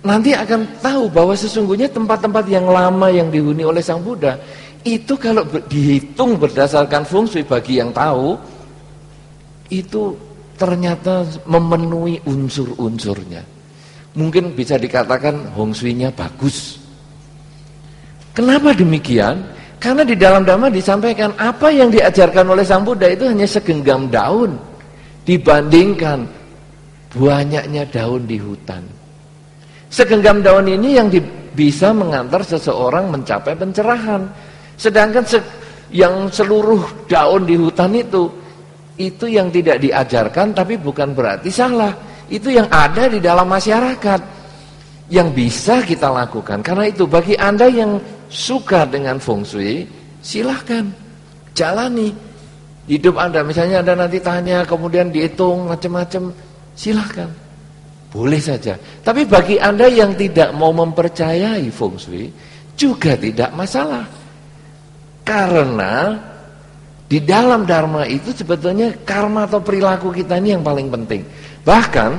nanti akan tahu bahwa sesungguhnya tempat-tempat yang lama yang dihuni oleh Sang Buddha itu kalau dihitung berdasarkan feng shui bagi yang tahu, itu ternyata memenuhi unsur-unsurnya. Mungkin bisa dikatakan feng shui-nya bagus. Kenapa demikian? Karena di dalam Dhamma disampaikan apa yang diajarkan oleh Sang Buddha itu hanya segenggam daun dibandingkan banyaknya daun di hutan. Segenggam daun ini yang bisa mengantar seseorang mencapai pencerahan. Sedangkan yang seluruh daun di hutan itu yang tidak diajarkan, tapi bukan berarti salah. Itu yang ada di dalam masyarakat yang bisa kita lakukan. Karena itu bagi Anda yang suka dengan feng shui, silahkan jalani hidup Anda. Misalnya Anda nanti tanya kemudian dihitung macam-macam, silahkan, boleh saja. Tapi bagi Anda yang tidak mau mempercayai feng shui juga tidak masalah. Karena di dalam Dharma itu sebetulnya karma atau perilaku kita ini yang paling penting. Bahkan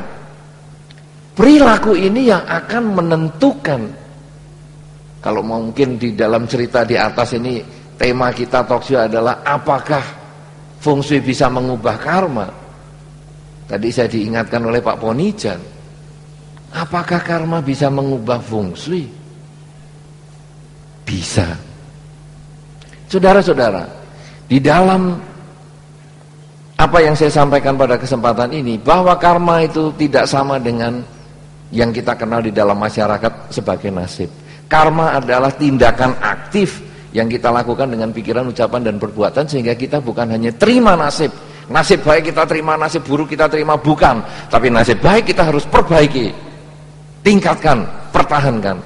perilaku ini yang akan menentukan. Kalau mungkin di dalam cerita di atas ini tema kita talkshow adalah apakah feng shui bisa mengubah karma. Tadi saya diingatkan oleh Pak Ponijan, apakah karma bisa mengubah feng shui? Bisa. Saudara-saudara, di dalam apa yang saya sampaikan pada kesempatan ini, bahwa karma itu tidak sama dengan yang kita kenal di dalam masyarakat sebagai nasib. Karma adalah tindakan aktif yang kita lakukan dengan pikiran, ucapan, dan perbuatan, sehingga kita bukan hanya terima nasib. Nasib baik kita terima, nasib buruk kita terima, bukan. Tapi nasib baik kita harus perbaiki, tingkatkan, pertahankan.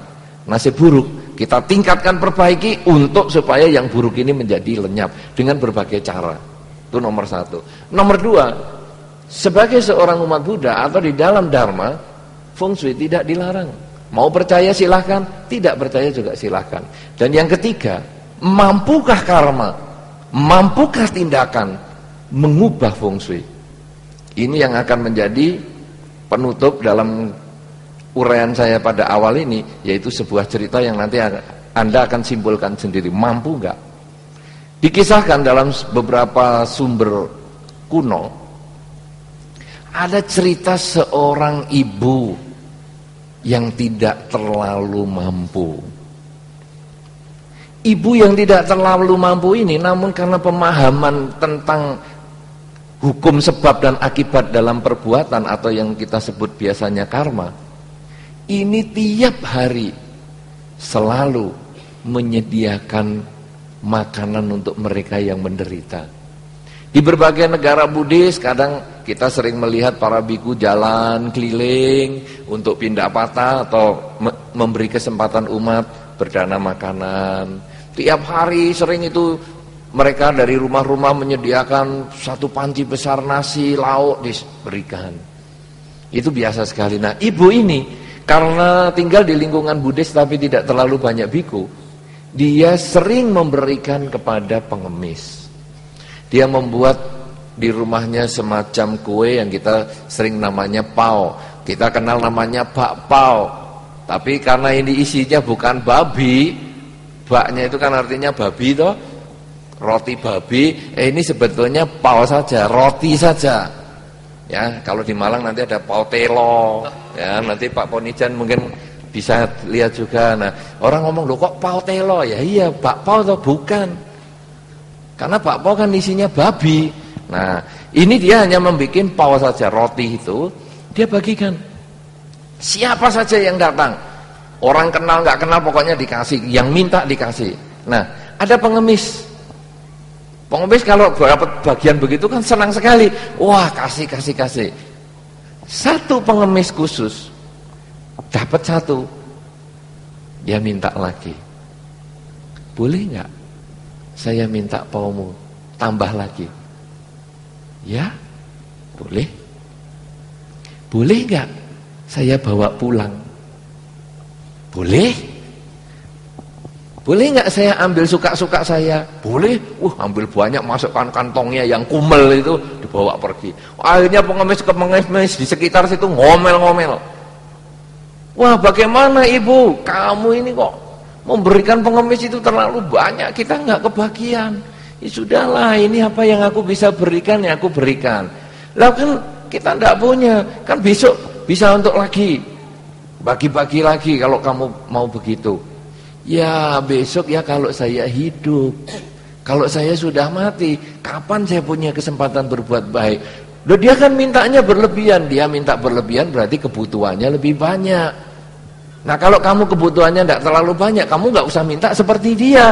Nasib buruk kita tingkatkan, perbaiki untuk supaya yang buruk ini menjadi lenyap dengan berbagai cara. Itu nomor satu. Nomor dua, sebagai seorang umat Buddha atau di dalam Dharma, feng shui tidak dilarang. Mau percaya silahkan, tidak percaya juga silahkan. Dan yang ketiga, mampukah karma, mampukah tindakan mengubah feng shui? Ini yang akan menjadi penutup dalam uraian saya pada awal ini, yaitu sebuah cerita yang nanti Anda akan simpulkan sendiri, mampu enggak? Dikisahkan dalam beberapa sumber kuno, ada cerita seorang ibu yang tidak terlalu mampu. Ibu yang tidak terlalu mampu ini, namun karena pemahaman tentang hukum sebab dan akibat dalam perbuatan atau yang kita sebut biasanya karma, ini tiap hari selalu menyediakan makanan untuk mereka yang menderita. Di berbagai negara Buddhis kadang kita sering melihat para biku jalan keliling untuk pindah patah atau memberi kesempatan umat berdana makanan. Tiap hari sering itu mereka dari rumah-rumah menyediakan satu panci besar nasi, lauk diberikan. Itu biasa sekali. Nah, ibu ini karena tinggal di lingkungan Buddhis tapi tidak terlalu banyak biku, dia sering memberikan kepada pengemis. Dia membuat di rumahnya semacam kue yang kita sering namanya pao. Kita kenal namanya bak pao. Tapi karena ini isinya bukan babi, baknya itu kan artinya babi toh, roti babi. Ini sebetulnya pao saja, roti saja. Ya, kalau di Malang nanti ada pao telo. Ya, nanti Pak Ponijan mungkin bisa lihat juga. Nah, orang ngomong loh kok pao telo? Ya iya, bak pao toh, bukan. Karena bakpao kan isinya babi. Nah, ini dia hanya membuat pao saja, roti itu dia bagikan. Siapa saja yang datang, orang kenal nggak kenal pokoknya dikasih, yang minta dikasih. Nah, ada pengemis. Pengemis kalau dapat bagian begitu kan senang sekali. Wah, kasih. Satu pengemis khusus dapat satu, dia minta lagi. Boleh nggak? Saya minta paumu tambah lagi. Ya, boleh. Boleh nggak saya bawa pulang? Boleh. Boleh nggak saya ambil suka-suka saya? Boleh. Ambil banyak, masukkan kantongnya yang kumel itu, dibawa pergi. Akhirnya pengemis di sekitar situ ngomel-ngomel. Wah, bagaimana ibu, kamu ini kok memberikan pengemis itu terlalu banyak, kita nggak kebagian. Ya sudahlah, ini apa yang aku bisa berikan ya aku berikan. Lah kan kita nggak punya, kan besok bisa untuk lagi bagi-bagi lagi kalau kamu mau begitu. Ya besok ya kalau saya hidup. Kalau saya sudah mati, kapan saya punya kesempatan berbuat baik? Loh, dia kan mintanya berlebihan. Dia minta berlebihan berarti kebutuhannya lebih banyak. Nah kalau kamu kebutuhannya tidak terlalu banyak, kamu nggak usah minta seperti dia.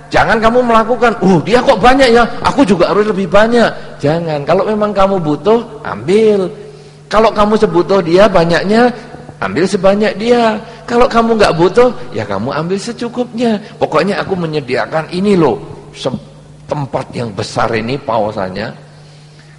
Jangan kamu melakukan, dia kok banyak ya, aku juga harus lebih banyak. Jangan, kalau memang kamu butuh, ambil. Kalau kamu sebutuh dia banyaknya, ambil sebanyak dia. Kalau kamu nggak butuh, ya kamu ambil secukupnya. Pokoknya aku menyediakan ini loh, tempat yang besar ini pausannya.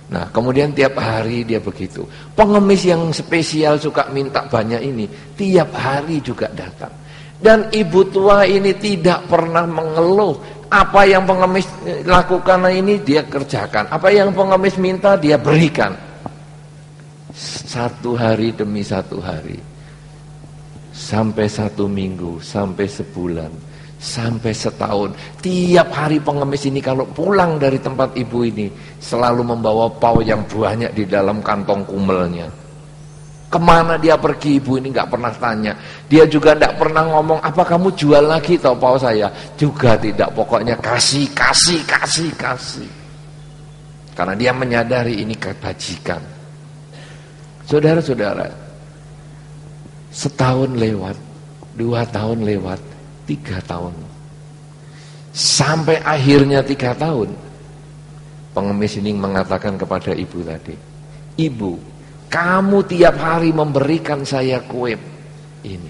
Nah kemudian tiap hari dia begitu. Pengemis yang spesial suka minta banyak ini tiap hari juga datang. Dan ibu tua ini tidak pernah mengeluh. Apa yang pengemis lakukan ini dia kerjakan. Apa yang pengemis minta dia berikan. Satu hari demi satu hari, sampai 1 minggu, sampai sebulan, sampai setahun. Tiap hari pengemis ini kalau pulang dari tempat ibu ini selalu membawa pau yang banyak di dalam kantong kumelnya. Kemana dia pergi ibu ini nggak pernah tanya. Dia juga nggak pernah ngomong, apa kamu jual lagi tau pau saya? Juga tidak, pokoknya kasih. Karena dia menyadari ini kebajikan. Saudara-saudara, setahun lewat, 2 tahun lewat, 3 tahun. Sampai akhirnya 3 tahun, pengemis ini mengatakan kepada ibu tadi, ibu, kamu tiap hari memberikan saya kue ini.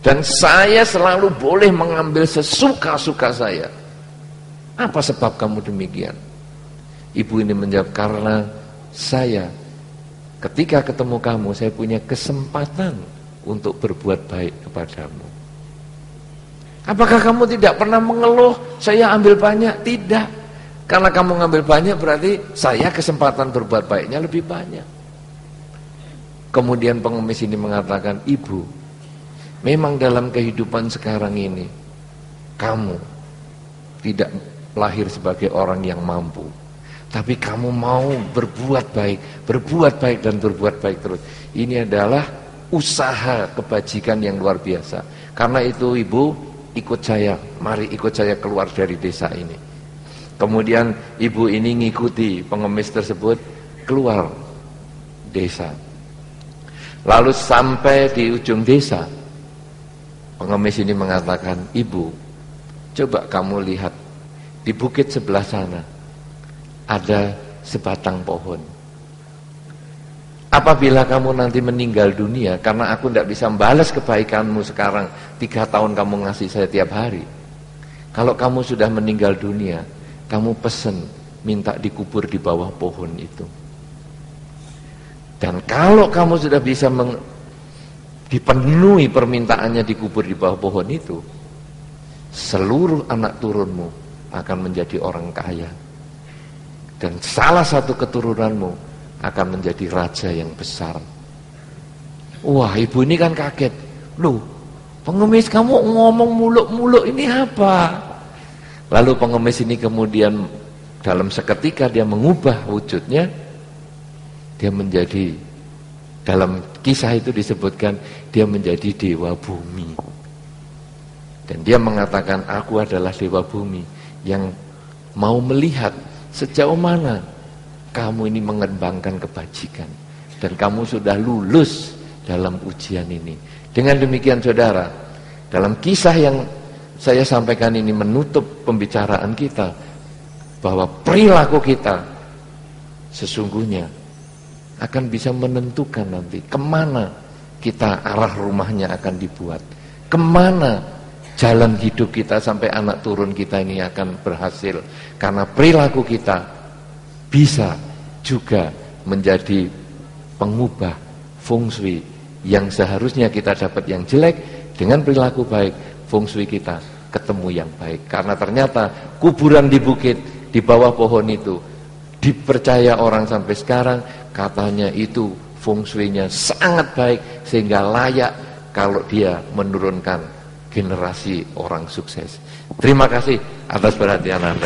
Dan saya selalu boleh mengambil sesuka-suka saya. Apa sebab kamu demikian? Ibu ini menjawab, karena saya ketika ketemu kamu, saya punya kesempatan untuk berbuat baik kepadamu. Apakah kamu tidak pernah mengeluh, saya ambil banyak? Tidak. Karena kamu ngambil banyak berarti saya kesempatan berbuat baiknya lebih banyak. Kemudian pengemis ini mengatakan, ibu, memang dalam kehidupan sekarang ini, kamu tidak lahir sebagai orang yang mampu. Tapi kamu mau berbuat baik dan berbuat baik terus. Ini adalah usaha kebajikan yang luar biasa. Karena itu ibu, ikut saya, mari ikut saya keluar dari desa ini. Kemudian ibu ini ngikuti pengemis tersebut keluar desa. Lalu sampai di ujung desa, pengemis ini mengatakan, ibu, coba kamu lihat di bukit sebelah sana ada sebatang pohon. Apabila kamu nanti meninggal dunia, karena aku tidak bisa membalas kebaikanmu sekarang, 3 tahun kamu ngasih saya tiap hari. Kalau kamu sudah meninggal dunia, kamu pesen minta dikubur di bawah pohon itu. Dan kalau kamu sudah bisa dipenuhi permintaannya dikubur di bawah pohon itu, seluruh anak turunmu akan menjadi orang kaya. Dan salah satu keturunanmu akan menjadi raja yang besar. Wah, ibu ini kan kaget. Loh, pengemis kamu ngomong muluk-muluk ini apa? Lalu pengemis ini kemudian dalam seketika dia mengubah wujudnya. Dia menjadi, dalam kisah itu disebutkan, dia menjadi dewa bumi. Dan dia mengatakan, aku adalah dewa bumi yang mau melihat sejauh mana kamu ini mengembangkan kebajikan. Dan kamu sudah lulus dalam ujian ini. Dengan demikian saudara, dalam kisah yang saya sampaikan ini menutup pembicaraan kita, bahwa perilaku kita sesungguhnya akan bisa menentukan nanti kemana kita arah rumahnya akan dibuat, kemana jalan hidup kita sampai anak turun kita ini akan berhasil. Karena perilaku kita bisa juga menjadi pengubah feng shui yang seharusnya kita dapat yang jelek. Dengan perilaku baik, feng shui kita ketemu yang baik. Karena ternyata kuburan di bukit di bawah pohon itu dipercaya orang sampai sekarang, katanya itu feng shui-nya sangat baik sehingga layak kalau dia menurunkan generasi orang sukses. Terima kasih atas perhatian Anda.